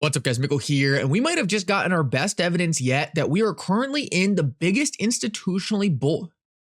What's up, guys? Mickle here, and we might have just gotten our best evidence yet that we are currently in the biggest institutionally bull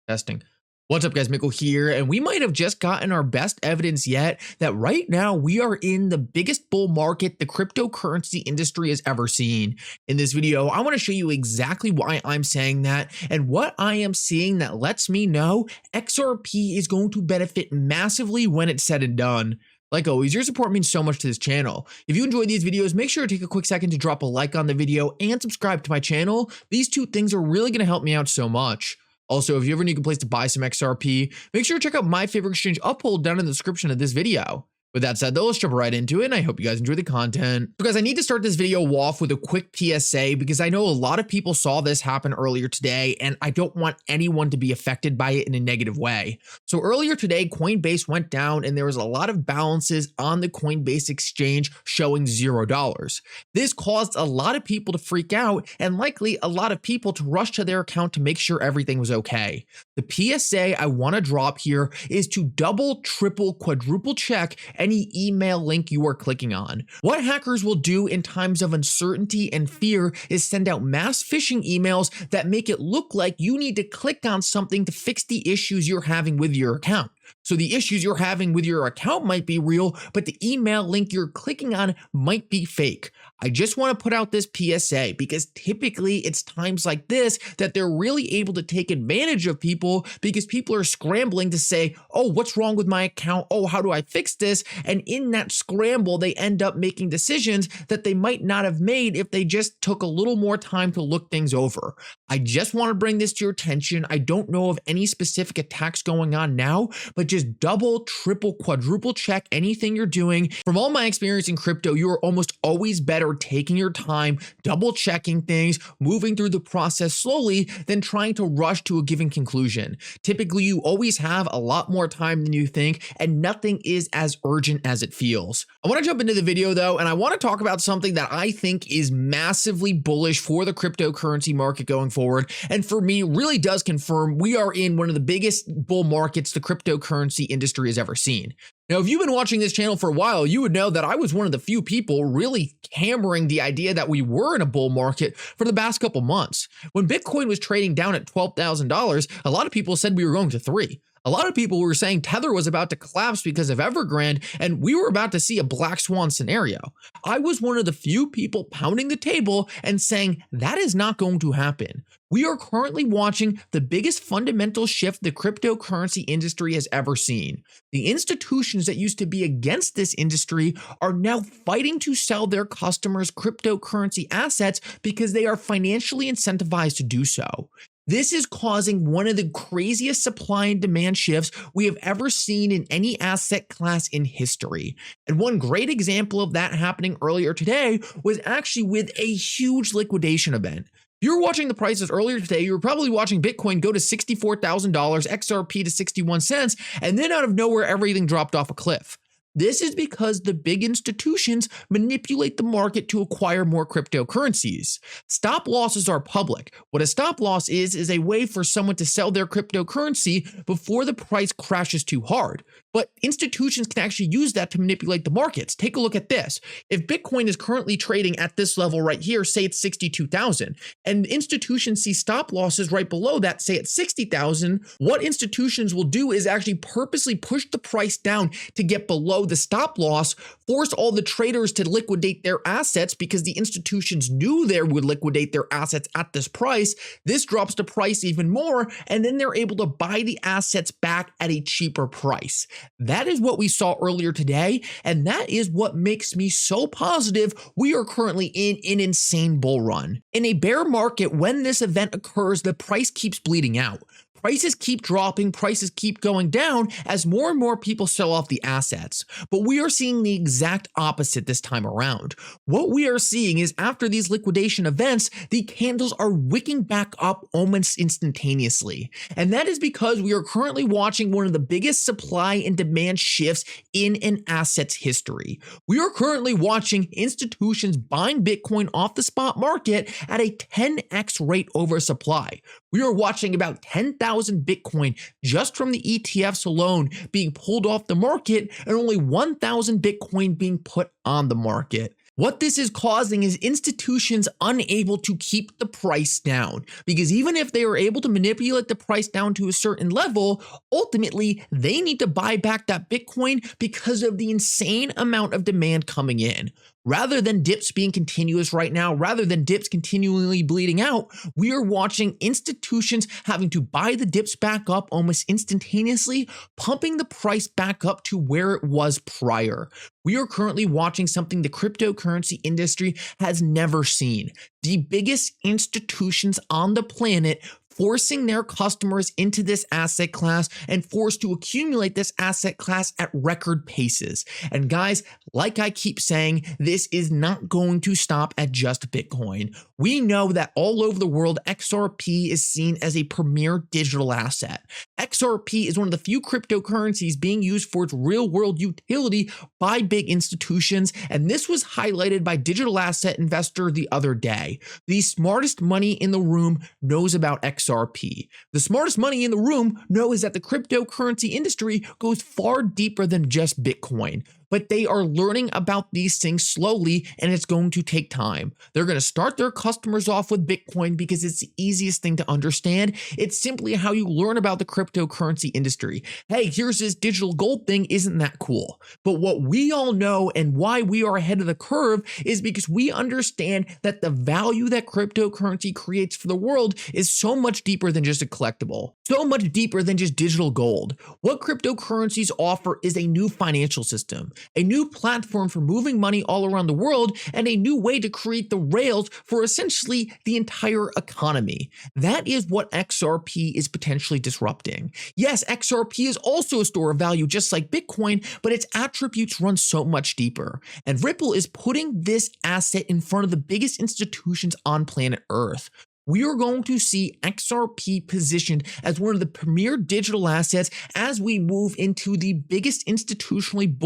testing. What's up, guys? Mickle here, and we might have just gotten our best evidence yet that right now we are in the biggest bull market the cryptocurrency industry has ever seen. In this video, I want to show you exactly why I'm saying that and what I am seeing that lets me know XRP is going to benefit massively when it's said and done. Like always, your support means so much to this channel. If you enjoy these videos, make sure to take a quick second to drop a like on the video and subscribe to my channel. These two things are really going to help me out so much. Also, if you ever need a place to buy some XRP, make sure to check out my favorite exchange Uphold down in the description of this video. With that said, though, let's jump right into it, and I hope you guys enjoy the content. So guys, I need to start this video off with a quick PSA because I know a lot of people saw this happen earlier today, and I don't want anyone to be affected by it in a negative way. So earlier today, Coinbase went down, and there was a lot of balances on the Coinbase exchange showing $0. This caused a lot of people to freak out, and likely a lot of people to rush to their account to make sure everything was okay. The PSA I want to drop here is to double, triple, quadruple check any email link you are clicking on. What hackers will do in times of uncertainty and fear is send out mass phishing emails that make it look like you need to click on something to fix the issues you're having with your account. So the issues you're having with your account might be real, but the email link you're clicking on might be fake. I just want to put out this PSA because typically it's times like this that they're really able to take advantage of people because people are scrambling to say, oh, what's wrong with my account? Oh, how do I fix this? And in that scramble, they end up making decisions that they might not have made if they just took a little more time to look things over. I just want to bring this to your attention. I don't know of any specific attacks going on now, but just double, triple, quadruple check anything you're doing. From all my experience in crypto, you are almost always better taking your time, double checking things, moving through the process slowly than trying to rush to a given conclusion. Typically, you always have a lot more time than you think, and nothing is as urgent as it feels. I want to jump into the video though, and I want to talk about something that I think is massively bullish for the cryptocurrency market going forward, and for me really does confirm we are in one of the biggest bull markets the cryptocurrency industry has ever seen. Now, if you've been watching this channel for a while, you would know that I was one of the few people really hammering the idea that we were in a bull market for the past couple months. When Bitcoin was trading down at $12,000, a lot of people said we were going to $3,000. A lot of people were saying Tether was about to collapse because of Evergrande, and we were about to see a black swan scenario. I was one of the few people pounding the table and saying that is not going to happen. We are currently watching the biggest fundamental shift the cryptocurrency industry has ever seen. The institutions that used to be against this industry are now fighting to sell their customers cryptocurrency assets because they are financially incentivized to do so. This is causing one of the craziest supply and demand shifts we have ever seen in any asset class in history. And one great example of that happening earlier today was actually with a huge liquidation event. You were watching the prices earlier today, you were probably watching Bitcoin go to $64,000, XRP to 61 cents, and then out of nowhere, everything dropped off a cliff. This is because the big institutions manipulate the market to acquire more cryptocurrencies. Stop losses are public. What a stop loss is a way for someone to sell their cryptocurrency before the price crashes too hard. But institutions can actually use that to manipulate the markets. Take a look at this. If Bitcoin is currently trading at this level right here, say it's 62,000, and institutions see stop losses right below that, say at 60,000, what institutions will do is actually purposely push the price down to get below the stop loss, force all the traders to liquidate their assets because the institutions knew they would liquidate their assets at this price. This drops the price even more, and then they're able to buy the assets back at a cheaper price. That is what we saw earlier today, and that is what makes me so positive we are currently in an insane bull run. In a bear market, when this event occurs, the price keeps bleeding out. Prices keep dropping, prices keep going down as more and more people sell off the assets. But we are seeing the exact opposite this time around. What we are seeing is after these liquidation events, the candles are wicking back up almost instantaneously. And that is because we are currently watching one of the biggest supply and demand shifts in an asset's history. We are currently watching institutions buying Bitcoin off the spot market at a 10x rate over supply. We are watching about 10,000 Bitcoin just from the ETFs alone being pulled off the market and only 1,000 Bitcoin being put on the market. What this is causing is institutions unable to keep the price down, because even if they are able to manipulate the price down to a certain level, ultimately they need to buy back that Bitcoin because of the insane amount of demand coming in. Rather than dips being continuous right now, rather than dips continually bleeding out, we are watching institutions having to buy the dips back up almost instantaneously, pumping the price back up to where it was prior. We are currently watching something the cryptocurrency industry has never seen. The biggest institutions on the planet forcing their customers into this asset class and forced to accumulate this asset class at record paces. And guys, like I keep saying, this is not going to stop at just Bitcoin. We know that all over the world, XRP is seen as a premier digital asset. XRP is one of the few cryptocurrencies being used for its real-world utility by big institutions, and this was highlighted by Digital Asset Investor the other day. The smartest money in the room knows about XRP. The smartest money in the room knows that the cryptocurrency industry goes far deeper than just Bitcoin. But they are learning about these things slowly, and it's going to take time. They're going to start their customers off with Bitcoin because it's the easiest thing to understand. It's simply how you learn about the cryptocurrency industry. Hey, here's this digital gold thing. Isn't that cool? But what we all know and why we are ahead of the curve is because we understand that the value that cryptocurrency creates for the world is so much deeper than just a collectible, so much deeper than just digital gold. What cryptocurrencies offer is a new financial system, a new platform for moving money all around the world, and a new way to create the rails for essentially the entire economy. That is what XRP is potentially disrupting. Yes, XRP is also a store of value just like Bitcoin, but its attributes run so much deeper. And Ripple is putting this asset in front of the biggest institutions on planet Earth. We are going to see XRP positioned as one of the premier digital assets as we move into the biggest institutionally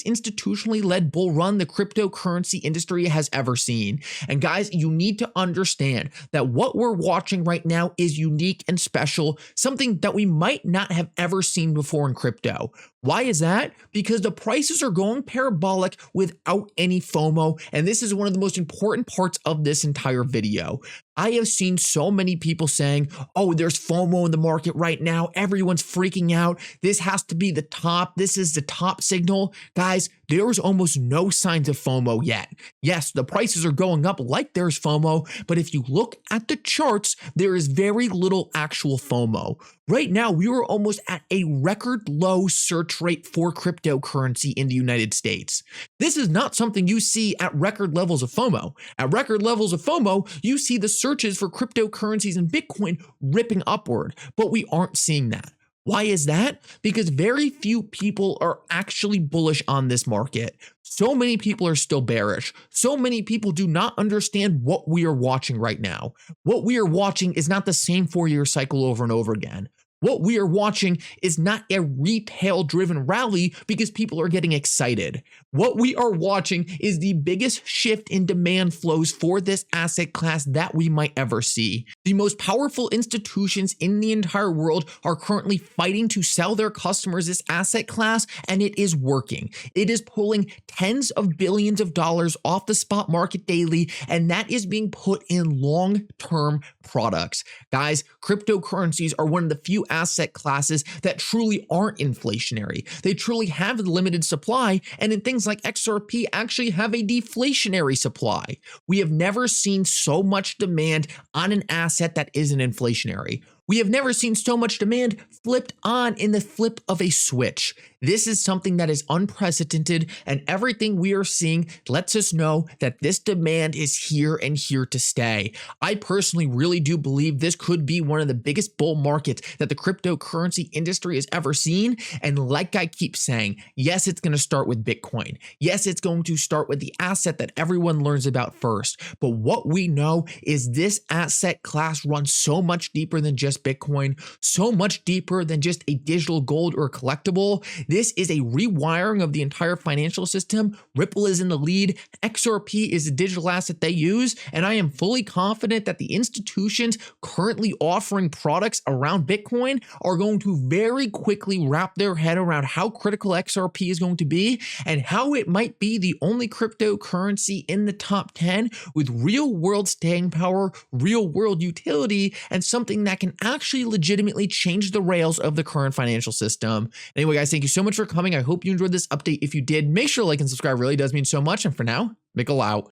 institutionally led bull run the cryptocurrency industry has ever seen. And guys, you need to understand that what we're watching right now is unique and special, something that we might not have ever seen before in crypto. Why is that? Because the prices are going parabolic without any FOMO, and this is one of the most important parts of this entire video. I have seen so many people saying, oh, there's FOMO in the market right now. Everyone's freaking out. This has to be the top. This is the top signal. Guys, there is almost no signs of FOMO yet. Yes, the prices are going up like there's FOMO, but if you look at the charts, there is very little actual FOMO. Right now, we are almost at a record low search rate for cryptocurrency in the United States. This is not something you see at record levels of FOMO. At record levels of FOMO, you see the searches for cryptocurrencies and Bitcoin ripping upward, but we aren't seeing that. Why is that? Because very few people are actually bullish on this market. So many people are still bearish. So many people do not understand what we are watching right now. What we are watching is not the same 4-year cycle over and over again. What we are watching is not a retail-driven rally because people are getting excited. What we are watching is the biggest shift in demand flows for this asset class that we might ever see. The most powerful institutions in the entire world are currently fighting to sell their customers this asset class, and it is working. It is pulling tens of billions of dollars off the spot market daily, and that is being put in long-term products. Guys, cryptocurrencies are one of the few asset classes that truly aren't inflationary. They truly have a limited supply, and in things like XRP actually have a deflationary supply. We have never seen so much demand on an asset that isn't inflationary. We have never seen so much demand flipped on in the flip of a switch. This is something that is unprecedented, and everything we are seeing lets us know that this demand is here and here to stay. I personally really do believe this could be one of the biggest bull markets that the cryptocurrency industry has ever seen. And like I keep saying, yes, it's going to start with Bitcoin. Yes, it's going to start with the asset that everyone learns about first. But what we know is this asset class runs so much deeper than just Bitcoin, so much deeper than just a digital gold or collectible. This is a rewiring of the entire financial system. Ripple is in the lead. XRP is the digital asset they use. And I am fully confident that the institutions currently offering products around Bitcoin are going to very quickly wrap their head around how critical XRP is going to be and how it might be the only cryptocurrency in the top 10 with real world staying power, real world utility, and something that can actually legitimately change the rails of the current financial system. Anyway, guys, thank you so much for coming. I hope you enjoyed this update. If you did, make sure to like and subscribe. It really does mean so much. And for now, Mickle out.